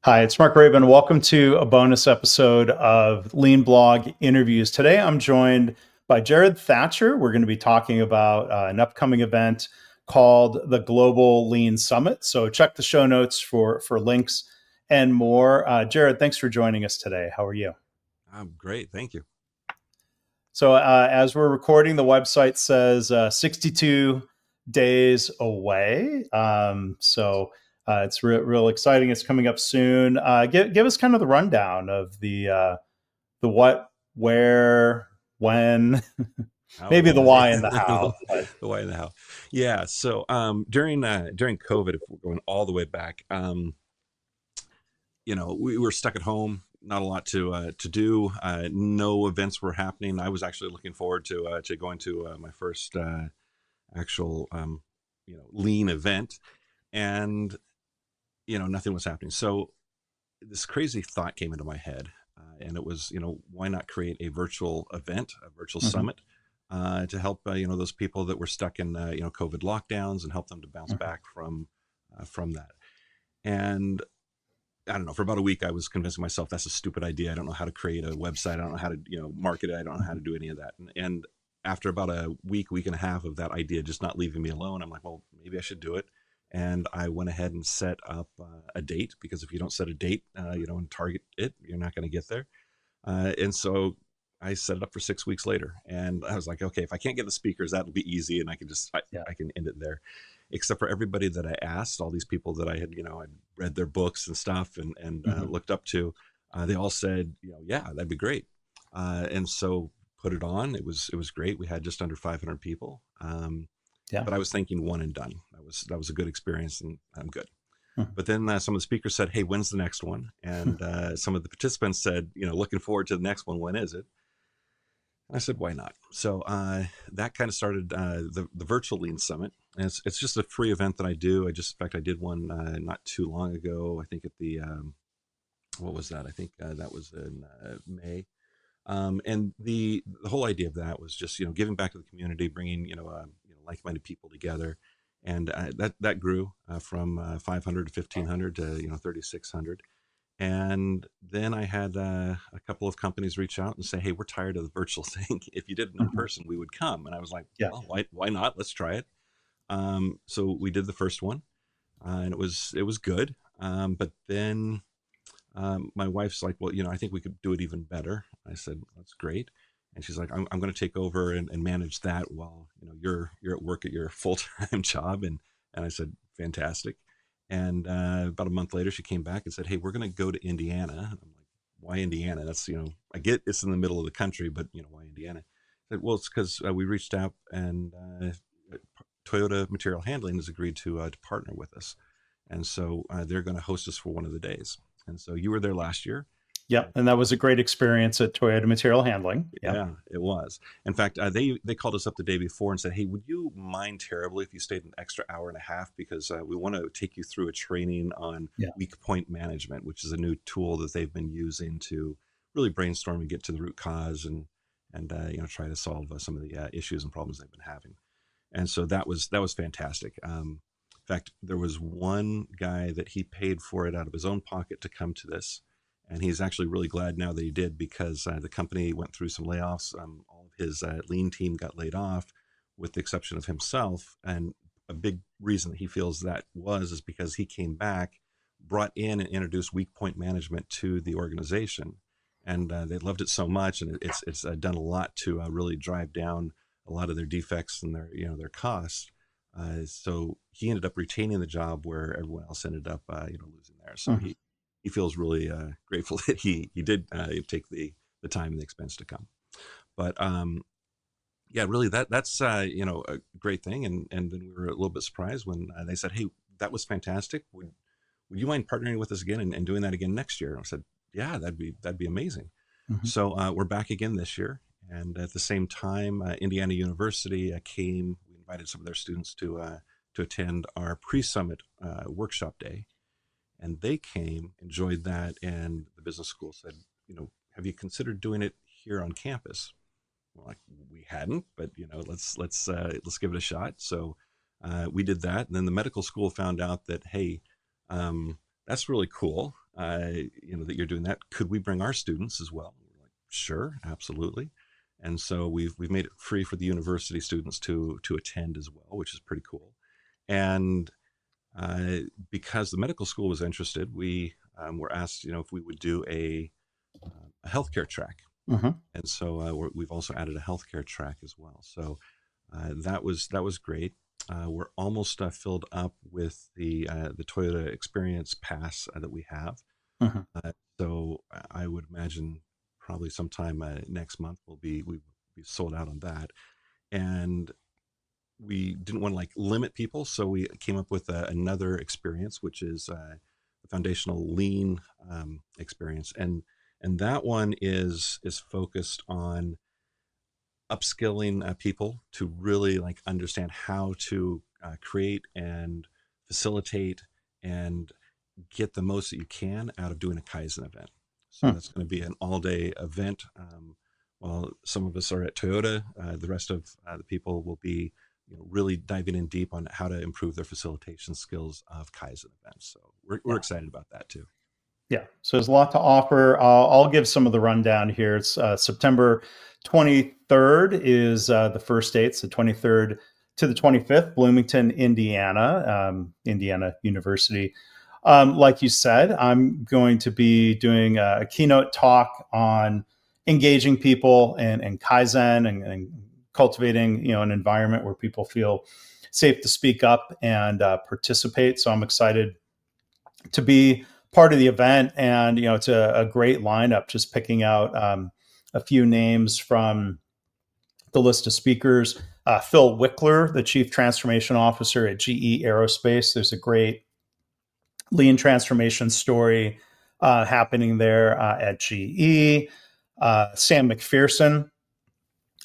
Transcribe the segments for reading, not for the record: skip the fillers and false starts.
Hi, it's Mark Graban. Welcome to a bonus episode of Lean Blog Interviews. Today I'm joined by Jared Thatcher. We're going to be talking about an upcoming event called the Global Lean Summit. So check the show notes for links and more. Jared, thanks for joining us today. How are you? I'm great. Thank you. So as we're recording, the website says 62 days away. It's real exciting. It's coming up soon. Give us kind of the rundown of the what, where, when, Oh, maybe the well, why and the how. But the why and the how. Yeah. So during COVID, if we're going all the way back, we were stuck at home, not a lot to do. No events were happening. I was actually looking forward to going to my first actual lean event, and nothing was happening. So this crazy thought came into my head, and it was, why not create a virtual event, a virtual Mhm, summit, to help those people that were stuck in COVID lockdowns and help them to bounce mhm, back from that. And I don't know, for about a week, I was convincing myself that's a stupid idea. I don't know how to create a website. I don't know how to market it. I don't know how to mhm, do any of that. And after about a week and a half of that idea just not leaving me alone, I'm like, well, maybe I should do it. And I went ahead and set up a date, because if you don't set a date, and target it, you're not going to get there. And so I set it up for 6 weeks later, and I was like, okay, if I can't get the speakers, that'll be easy, and I can just yeah. I can end it there. Except for everybody that I asked, all these people that I had I'd read their books and stuff and Mhm, looked up to, they all said, yeah, that'd be great. And so put it on. It was great. We had just under 500 people. yeah. But I was thinking one and done. That was a good experience, and I'm good. Mhm, But then some of the speakers said, "Hey, when's the next one?" And some of the participants said, "Looking forward to the next one. When is it?" And I said, "Why not?" So that kind of started the virtual Lean Summit. And it's just a free event that I do. In fact, I did one not too long ago. I think at the what was that? I think that was in May. And the whole idea of that was just giving back to the community, bringing like-minded people together, and that grew from 500 to 1,500 to 3,600. And then I had a couple of companies reach out and say, "Hey, we're tired of the virtual thing. If you did it in mhm, person, we would come." And I was like, yeah. "Well, why not? Let's try it." So we did the first one, and it was good. But then my wife's like, "Well, I think we could do it even better." I said, "That's great." And she's like, "I'm going to take over and manage that while you're at work at your full time job." And I said, "Fantastic." And about a month later, she came back and said, "Hey, we're going to go to Indiana." And I'm like, "Why Indiana?" That's I get it's in the middle of the country, but why Indiana? I said, "Well, it's because we reached out, and Toyota Material Handling has agreed to partner with us, and so they're going to host us for one of the days." And so you were there last year. Yeah. And that was a great experience at Toyota Material Handling. Yeah. Yeah, it was. In fact, they called us up the day before and said, "Hey, would you mind terribly if you stayed an extra hour and a half, because we want to take you through a training on Yeah. weak point management, which is a new tool that they've been using to really brainstorm and get to the root cause and try to solve some of the issues and problems they've been having." And so that was fantastic. In fact, there was one guy that he paid for it out of his own pocket to come to this, and he's actually really glad now that he did, because the company went through some layoffs. All of his lean team got laid off, with the exception of himself. And a big reason that he feels that is because he came back, brought in and introduced weak point management to the organization, and they loved it so much, and it's done a lot to really drive down a lot of their defects and their costs. So he ended up retaining the job where everyone else ended up losing there. So Mhm, he feels really grateful that he did take the time and the expense to come. But yeah, really that's a great thing. And then we were a little bit surprised when they said, "Hey, that was fantastic. Would you mind partnering with us again and doing that again next year?" And I said, "Yeah, that'd be amazing." mhm, So we're back again this year, and at the same time, Indiana University came. We invited some of their students to attend our pre-summit workshop day, and they came, enjoyed that, and the business school said, "Have you considered doing it here on campus?" We're like, "We hadn't, but let's give it a shot." So we did that, and then the medical school found out that, hey, that's really cool. that you're doing that. Could we bring our students as well? We're like, sure, absolutely. And so we've made it free for the university students to attend as well, which is pretty cool. And uh, because the medical school was interested, we were asked, if we would do a healthcare track. Mm-hmm. And so we've also added a healthcare track as well. So that was great. We're almost filled up with the Toyota Experience Pass that we have. Mm-hmm. So I would imagine probably sometime next month we'll be sold out on that. And we didn't want to like limit people, so we came up with another experience, which is the foundational lean experience, and that one is focused on upskilling people to really like understand how to create and facilitate and get the most that you can out of doing a Kaizen event. So Hmm. that's going to be an all-day event. While some of us are at Toyota, the rest of the people will be really diving in deep on how to improve their facilitation skills of Kaizen events. So we're Yeah. excited about that too. Yeah. So there's a lot to offer. I'll give some of the rundown here. It's September 23rd is the first date. So 23rd to the 25th, Bloomington, Indiana, Indiana University. Like you said, I'm going to be doing a keynote talk on engaging people and Kaizen and cultivating, an environment where people feel safe to speak up and participate. So I'm excited to be part of the event, and it's a great lineup. Just picking out a few names from the list of speakers. Phil Wickler, the Chief Transformation Officer at GE Aerospace. There's a great lean transformation story happening there at GE. Sam McPherson,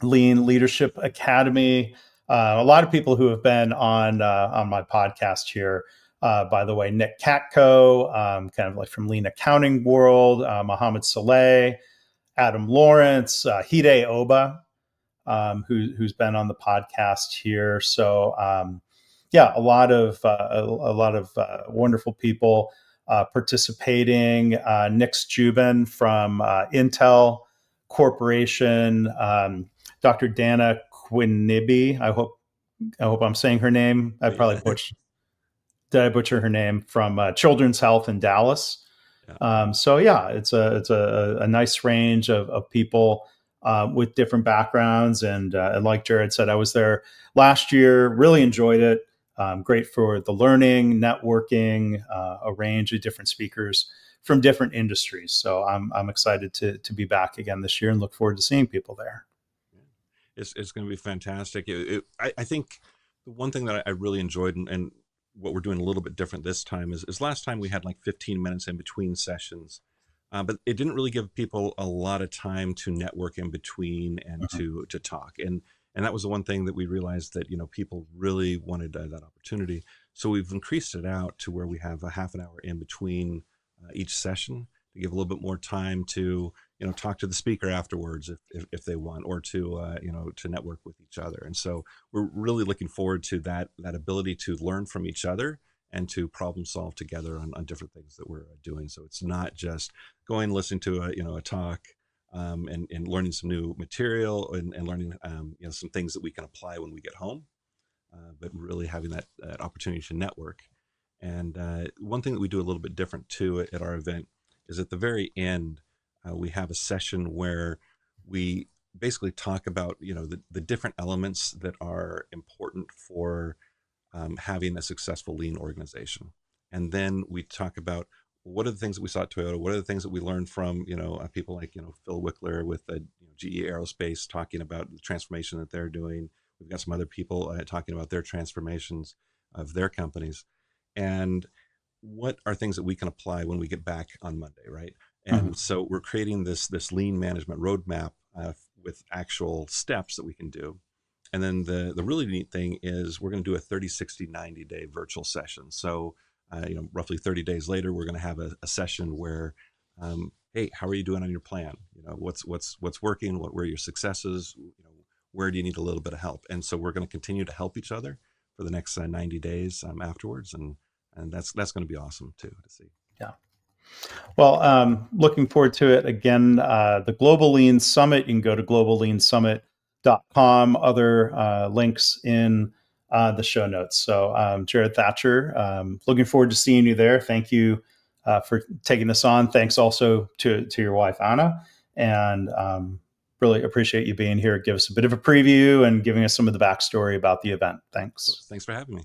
Lean Leadership Academy. A lot of people who have been on my podcast here. By the way, Nick Katko, kind of like from Lean Accounting World, Mohamed Saleh, Adam Lawrence, Hide Oba, who's been on the podcast here. So yeah, a lot of wonderful people participating. Nick Jubin from Intel Corporation, Dr. Dana Quinibi. I hope I'm saying her name. I probably Yeah. butchered. Did I butcher her name from Children's Health in Dallas? Yeah. So yeah, it's a nice range of people with different backgrounds, and like Jared said, I was there last year, really enjoyed it. Great for the learning, networking, a range of different speakers from different industries. So I'm excited to be back again this year and look forward to seeing people there. It's going to be fantastic. I think the one thing that I really enjoyed, and what we're doing a little bit different this time is last time we had like 15 minutes in between sessions, but it didn't really give people a lot of time to network in between and Mhm. to talk. And that was the one thing that we realized that people really wanted that opportunity. So we've increased it out to where we have a half an hour in between each session to give a little bit more time to talk to the speaker afterwards if they want, or to network with each other. And so we're really looking forward to that ability to learn from each other and to problem solve together on different things that we're doing. So it's not just going listening to a talk, and learning some new material, and learning some things that we can apply when we get home, but really having that opportunity to network. And one thing that we do a little bit different too at our event is at the very end, we have a session where we basically talk about the different elements that are important for having a successful lean organization. And then we talk about what are the things that we saw at Toyota, what are the things that we learned from people like Phil Wickler with GE Aerospace, talking about the transformation that they're doing. We've got some other people talking about their transformations of their companies, and what are things that we can apply when we get back on Monday, right? Mhm. And so we're creating this lean management roadmap with actual steps that we can do. And then the really neat thing is we're going to do a 30, 60, 90-day virtual session. So, roughly 30 days later, we're going to have a session where, hey, how are you doing on your plan? What's working? What were your successes? Where do you need a little bit of help? And so we're going to continue to help each other for the next 90 days afterwards. And that's going to be awesome too to see. Yeah. Well, looking forward to it. Again, the Global Lean Summit, you can go to globalleansummit.com. Other links in the show notes. So, Jared Thatcher, looking forward to seeing you there. Thank you for taking this on. Thanks also to your wife, Anna. And really appreciate you being here. Give us a bit of a preview and giving us some of the backstory about the event. Thanks. Thanks for having me.